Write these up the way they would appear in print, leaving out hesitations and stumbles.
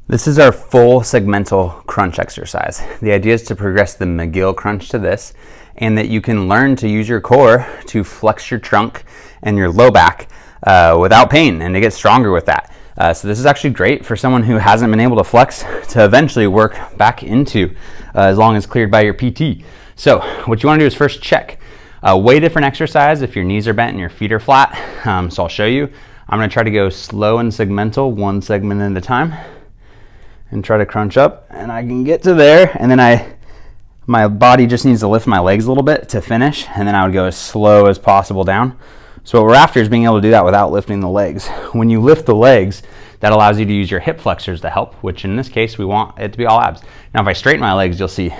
This is our full segmental crunch exercise. The idea is to progress the McGill crunch to this, and that you can learn to use your core to flex your trunk and your low back without pain, and to get stronger with that. So this is actually great for someone who hasn't been able to flex to eventually work back into, as long as cleared by your PT. So what you want to do is first check. Way different exercise if your knees are bent and your feet are flat. So I'll show you. I'm going to try to go slow and segmental, one segment at a time, and try to crunch up, and I can get to there, and then my body just needs to lift my legs a little bit to finish, and then I would go as slow as possible down. So what we're after is being able to do that without lifting the legs. When you lift the legs, that allows you to use your hip flexors to help, which in this case we want it to be all abs. Now if I straighten my legs, you'll see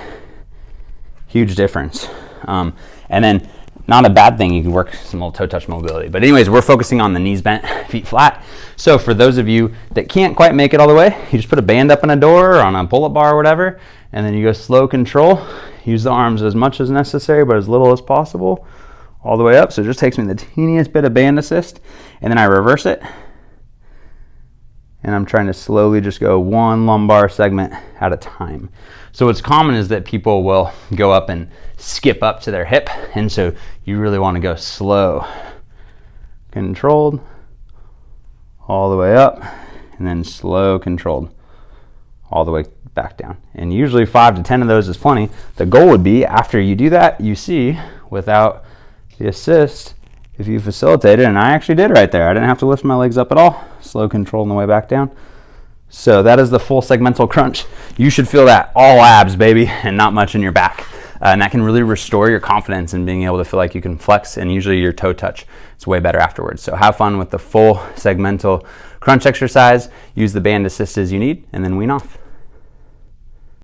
huge difference. And then not a bad thing, you can work some little toe touch mobility. But anyways, we're focusing on the knees bent, feet flat. So for those of you that can't quite make it all the way, you just put a band up in a door or on a pull-up bar or whatever, and then you go slow control. Use the arms as much as necessary, but as little as possible, all the way up. So it just takes me the teeniest bit of band assist, and then I reverse it. And I'm trying to slowly just go one lumbar segment at a time. So what's common is that people will go up and skip up to their hip, and so you really want to go slow, controlled, all the way up, and then slow, controlled, all the way back down. And usually 5 to 10 of those is plenty. The goal would be after you do that, you see, without the assist, if you facilitated, and I actually did right there, I didn't have to lift my legs up at all, slow control on the way back down. So that is the full segmental crunch. You should feel that all abs, baby, and not much in your back. And that can really restore your confidence in being able to feel like you can flex, and usually your toe touch is way better afterwards. So have fun with the full segmental crunch exercise, use the band assist as you need, and then wean off.